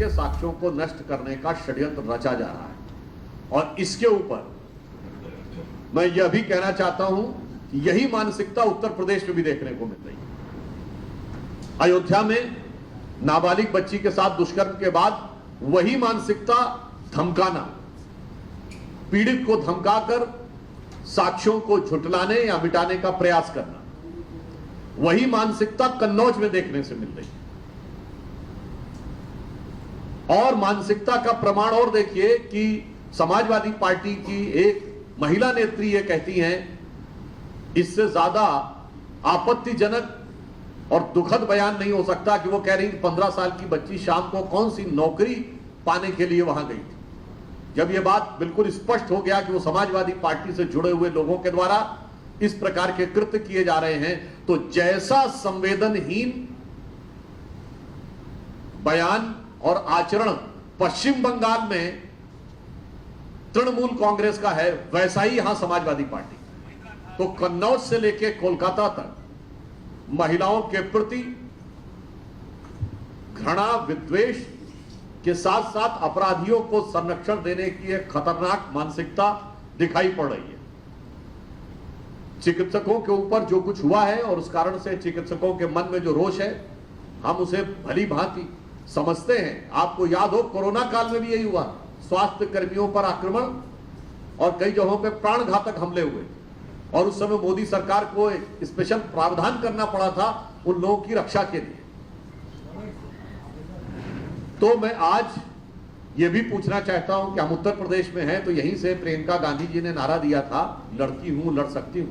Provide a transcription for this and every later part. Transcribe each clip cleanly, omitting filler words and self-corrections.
के साक्ष्यों को नष्ट करने का षड्यंत्र रचा जा रहा है। और इसके ऊपर मैं यह भी कहना चाहता हूं कि यही मानसिकता उत्तर प्रदेश में भी देखने को मिल रही है। अयोध्या में नाबालिग बच्ची के साथ दुष्कर्म के बाद वही मानसिकता धमकाना, पीड़ित को धमकाकर साक्ष्यों को झुठलाने या मिटाने का प्रयास करना, वही मानसिकता कन्नौज में देखने से मिल रही है। और मानसिकता का प्रमाण और देखिए कि समाजवादी पार्टी की एक महिला नेत्री ये कहती हैं, इससे ज्यादा आपत्तिजनक और दुखद बयान नहीं हो सकता कि वो कह रही 15 साल की बच्ची शाम को कौन सी नौकरी पाने के लिए वहां गई थी। जब यह बात बिल्कुल स्पष्ट हो गया कि वो समाजवादी पार्टी से जुड़े हुए लोगों के द्वारा इस प्रकार के कृत्य किए जा रहे हैं, तो जैसा संवेदनहीन बयान और आचरण पश्चिम बंगाल में तृणमूल कांग्रेस का है, वैसा ही यहां समाजवादी पार्टी। तो कन्नौज से लेकर कोलकाता तक महिलाओं के प्रति घृणा, विद्वेष के साथ साथ अपराधियों को संरक्षण देने की एक खतरनाक मानसिकता दिखाई पड़ रही है। चिकित्सकों के ऊपर जो कुछ हुआ है और उस कारण से चिकित्सकों के मन में जो रोष है, हम उसे भली भांति समझते हैं। आपको याद हो, कोरोना काल में भी यही हुआ, स्वास्थ्य कर्मियों पर आक्रमण और कई जगहों पे प्राण घातक हमले हुए, और उस समय मोदी सरकार को एक स्पेशल प्रावधान करना पड़ा था उन लोगों की रक्षा के लिए। तो मैं आज ये भी पूछना चाहता हूं कि हम उत्तर प्रदेश में हैं, तो यहीं से प्रियंका गांधी जी ने नारा दिया था, लड़की हूं लड़ सकती हूं।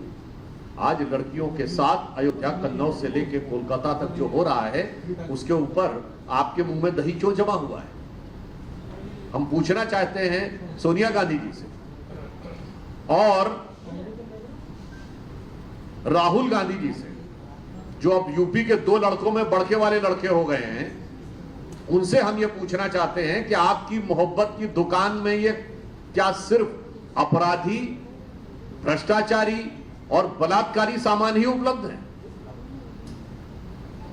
आज लड़कियों के साथ अयोध्या, कन्नौज से लेकर कोलकाता तक जो हो रहा है, उसके ऊपर आपके मुंह में दही क्यों जमा हुआ है? हम पूछना चाहते हैं सोनिया गांधी जी से और राहुल गांधी जी से, जो अब यूपी के 2 लड़कों में बड़के वाले लड़के हो गए हैं, उनसे हम ये पूछना चाहते हैं कि आपकी मोहब्बत की दुकान में ये क्या सिर्फ अपराधी, भ्रष्टाचारी और बलात्कारी सामान ही उपलब्ध है?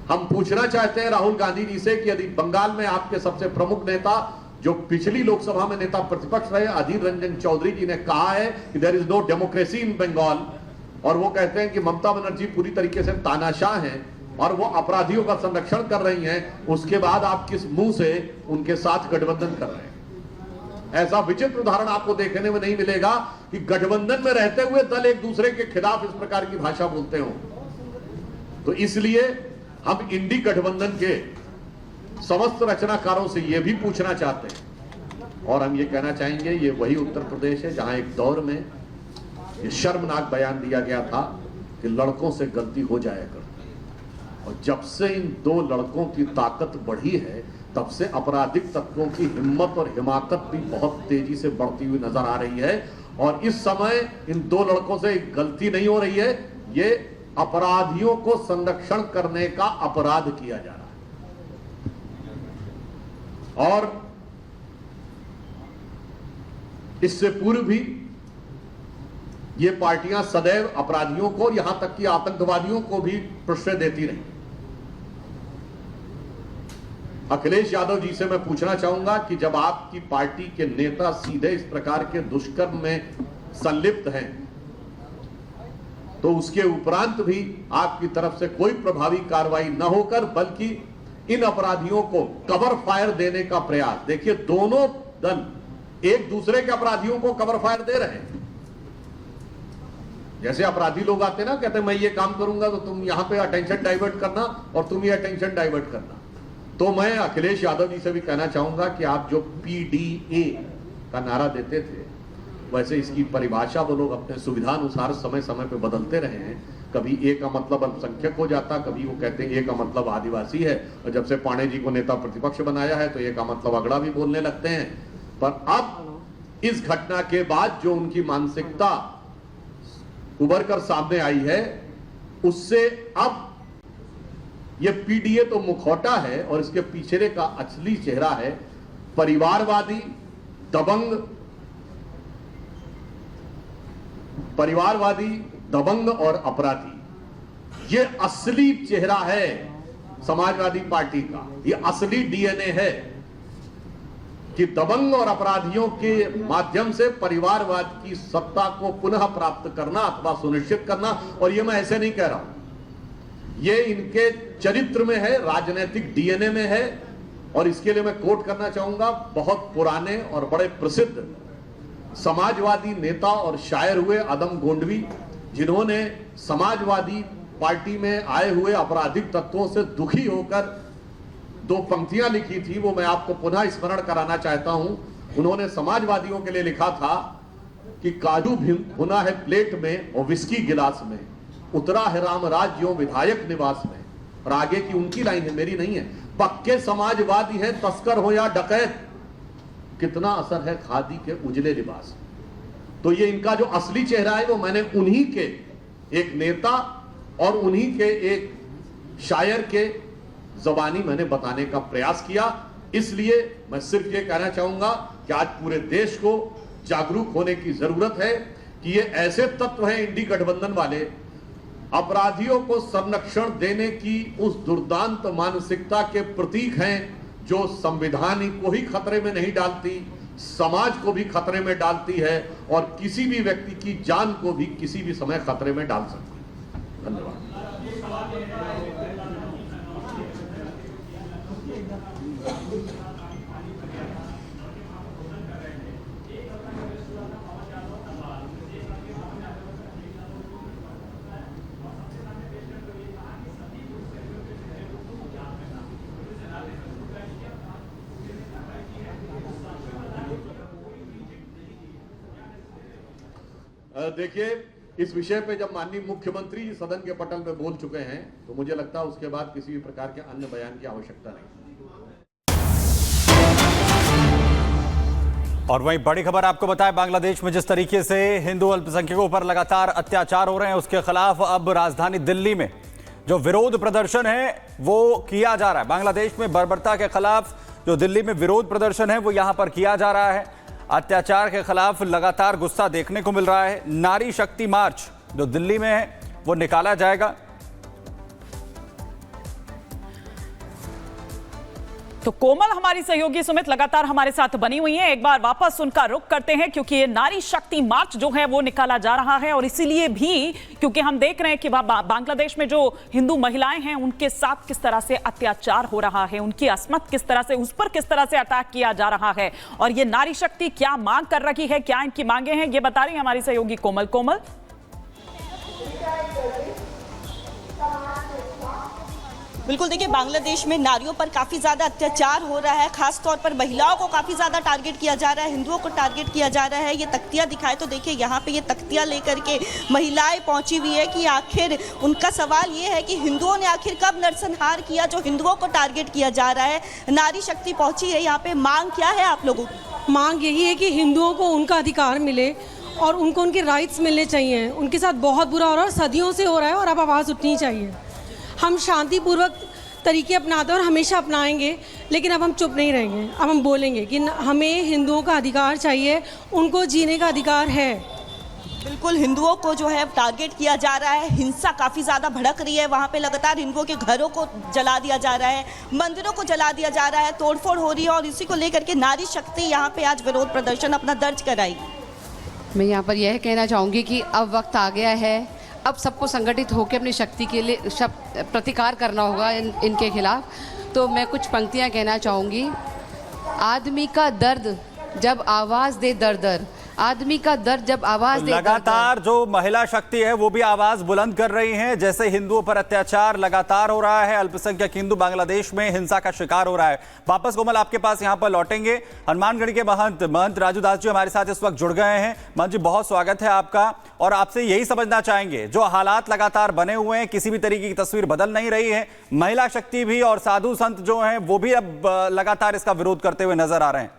हम पूछना चाहते हैं राहुल गांधी जी से कि यदि बंगाल में आपके सबसे प्रमुख नेता, जो पिछली लोकसभा में नेता प्रतिपक्ष रहे, अधीर रंजन चौधरी जी ने कहा है कि there is no democracy in Bengal, और वो कहते हैं कि ममता बनर्जी पूरी तरीके से तानाशाह हैं और वो अपराधियों का संरक्षण कर रही हैं, उसके बाद आप किस मुंह से उनके साथ गठबंधन कर रहे हैं? ऐसा विचित्र उदाहरण आपको देखने में नहीं मिलेगा कि गठबंधन में रहते हुए दल एक दूसरे के खिलाफ इस प्रकार की भाषा बोलते हो। तो इसलिए हम इंडी गठबंधन के समस्त रचनाकारों से यह भी पूछना चाहते हैं, और हम ये कहना चाहेंगे, ये वही उत्तर प्रदेश है जहां एक दौर में ये शर्मनाक बयान दिया गया था कि लड़कों से गलती हो जाया करती है, और जब से इन 2 लड़कों की ताकत बढ़ी है, तब से आपराधिक तत्वों की हिम्मत और हिमाकत भी बहुत तेजी से बढ़ती हुई नजर आ रही है। और इस समय इन 2 लड़कों से गलती नहीं हो रही है, ये अपराधियों को संरक्षण करने का अपराध किया जा रहा है। और इससे पूर्व भी ये पार्टियां सदैव अपराधियों को, यहां तक कि आतंकवादियों को भी प्रश्रय देती रही। अखिलेश यादव जी से मैं पूछना चाहूंगा कि जब आपकी पार्टी के नेता सीधे इस प्रकार के दुष्कर्म में संलिप्त हैं, तो उसके उपरांत भी आपकी तरफ से कोई प्रभावी कार्रवाई न होकर बल्कि इन अपराधियों को कवर फायर देने का प्रयास, देखिए दोनों दल एक दूसरे के अपराधियों को कवर फायर दे रहे हैं। जैसे अपराधी लोग आते ना, कहते हैं मैं ये काम करूंगा तो तुम यहां पे अटेंशन डाइवर्ट करना और तुम ये अटेंशन डाइवर्ट करना। तो मैं अखिलेश यादव जी से भी कहना चाहूंगा कि आप जो PDA का नारा देते थे, वैसे इसकी परिभाषा वो लोग अपने सुविधानुसार समय समय पे बदलते रहे हैं। कभी ए का मतलब अल्पसंख्यक हो जाता, कभी वो कहते हैं ए का मतलब आदिवासी है, और जब से पांडे जी को नेता प्रतिपक्ष बनाया है तो ए का मतलब अगड़ा भी बोलने लगते हैं। पर अब इस घटना के बाद जो उनकी मानसिकता उभर कर सामने आई है, उससे अब ये PDA तो मुखौटा है और इसके पीछे का असली चेहरा है परिवारवादी, दबंग और अपराधी। ये असली चेहरा है समाजवादी पार्टी का, ये असली DNA है। कि दबंग और अपराधियों के माध्यम से परिवारवाद की सत्ता को पुनः प्राप्त करना अथवा सुनिश्चित करना। और ये मैं ऐसे नहीं कह रहा हूं, ये इनके चरित्र में है, राजनीतिक डीएनए में है। और इसके लिए मैं कोट करना चाहूंगा, बहुत पुराने और बड़े प्रसिद्ध समाजवादी नेता और शायर हुए अदम गोंडवी, जिन्होंने समाजवादी पार्टी में आए हुए आपराधिक तत्वों से दुखी होकर 2 पंक्तियां लिखी थी, वो मैं आपको पुनः स्मरण कराना चाहता हूं। उन्होंने समाजवादियों के लिए लिखा था कि काजू भुना है प्लेट में और विस्की गिलास में, उतरा है रामराज ज्यों विधायक निवास में। और आगे की उनकी लाइन है, मेरी नहीं है। पक्के समाजवादी हैं तस्कर हो या डकैत, कितना असर है खादी के उजले लिबास। तो ये इनका जो असली चेहरा है वो मैंने उन्हीं के एक नेता और उन्हीं के एक शायर के ज़बानी मैंने बताने का प्रयास किया। इसलिए मैं सिर्फ ये कहना चाहूंगा कि आज पूरे देश को जागरूक होने की जरूरत है कि ये ऐसे तत्व हैं इंडी गठबंधन वाले, अपराधियों को संरक्षण देने की उस दुर्दांत मानसिकता के प्रतीक हैं, जो संविधान को ही खतरे में नहीं डालती, समाज को भी खतरे में डालती है और किसी भी व्यक्ति की जान को भी किसी भी समय खतरे में डाल सकती है। धन्यवाद। देखिए, इस विषय पे जब माननीय मुख्यमंत्री जी सदन के पटल पे बोल चुके हैं तो मुझे लगता है उसके बाद किसी भी प्रकार के अन्य बयान की आवश्यकता नहीं। और वहीं बड़ी खबर आपको बताएं, बांग्लादेश में जिस तरीके से हिंदू अल्पसंख्यकों पर लगातार अत्याचार हो रहे हैं, उसके खिलाफ अब राजधानी दिल्ली में जो विरोध प्रदर्शन है वो किया जा रहा है। बांग्लादेश में बर्बरता के खिलाफ जो दिल्ली में विरोध प्रदर्शन है वो यहां पर किया जा रहा है। अत्याचार के खिलाफ लगातार गुस्सा देखने को मिल रहा है। नारी शक्ति मार्च जो दिल्ली में है वो निकाला जाएगा। तो कोमल हमारी सहयोगी सुमित लगातार हमारे साथ बनी हुई है। एक बार वापस उनका रुख करते हैं क्योंकि ये नारी शक्ति मार्च जो है वो निकाला जा रहा है और इसीलिए भी क्योंकि हम देख रहे हैं कि बांग्लादेश में जो हिंदू महिलाएं हैं उनके साथ किस तरह से अत्याचार हो रहा है, उनकी अस्मत किस तरह से, उस पर किस तरह से अटैक किया जा रहा है। और ये नारी शक्ति क्या मांग कर रही है, क्या इनकी मांगे हैं, ये बता रही है हमारी सहयोगी कोमल। कोमल, बिल्कुल, देखिए बांग्लादेश में नारियों पर काफ़ी ज़्यादा अत्याचार हो रहा है, खास तौर पर महिलाओं को काफ़ी ज़्यादा टारगेट किया जा रहा है, हिंदुओं को टारगेट किया जा रहा है। ये तख्तियाँ दिखाए तो देखिए यहाँ पे ये तख्तियाँ लेकर के महिलाएं पहुँची हुई है कि आखिर उनका सवाल ये है कि हिंदुओं ने आखिर कब नरसंहार किया जो हिंदुओं को टारगेट किया जा रहा है। नारी शक्ति पहुँची है यहाँ पे। मांग क्या है आप लोगों की? मांग यही है कि हिंदुओं को उनका अधिकार मिले और उनको उनके राइट्स मिलने चाहिए। उनके साथ बहुत बुरा हो रहा है, सदियों से हो रहा है और अब आवाज़ उठनी चाहिए। हम शांतिपूर्वक तरीके अपनाते हैं और हमेशा अपनाएंगे, लेकिन अब हम चुप नहीं रहेंगे। अब हम बोलेंगे कि हमें हिंदुओं का अधिकार चाहिए, उनको जीने का अधिकार है। बिल्कुल, हिंदुओं को जो है टारगेट किया जा रहा है, हिंसा काफ़ी ज़्यादा भड़क रही है। वहाँ पे लगातार हिंदुओं के घरों को जला दिया जा रहा है, मंदिरों को जला दिया जा रहा है, तोड़फोड़ हो रही है और इसी को लेकर के नारी शक्ति यहाँ पे आज विरोध प्रदर्शन अपना दर्ज कराई। मैं यहाँ पर यह कहना चाहूँगी कि अब वक्त आ गया है, अब सबको संगठित होकर अपनी शक्ति के लिए प्रतिकार करना होगा इनके खिलाफ। तो मैं कुछ पंक्तियाँ कहना चाहूँगी। आदमी का दर्द जब आवाज़ दे दर दर, आदमी का दर्द जब आवाज दे। लगातार जो महिला शक्ति है वो भी आवाज बुलंद कर रही हैं। जैसे हिंदुओं पर अत्याचार लगातार हो रहा है, अल्पसंख्यक हिंदू बांग्लादेश में हिंसा का शिकार हो रहा है। वापस कोमल आपके पास यहाँ पर लौटेंगे। हनुमानगढ़ के महंत राजू दास जी हमारे साथ इस वक्त जुड़ गए हैं। महंत जी, बहुत स्वागत है आपका। और आपसे यही समझना चाहेंगे, जो हालात लगातार बने हुए हैं, किसी भी तरीके की तस्वीर बदल नहीं रही है, महिला शक्ति भी और साधु संत जो हैं वो भी अब लगातार इसका विरोध करते हुए नजर आ रहे हैं।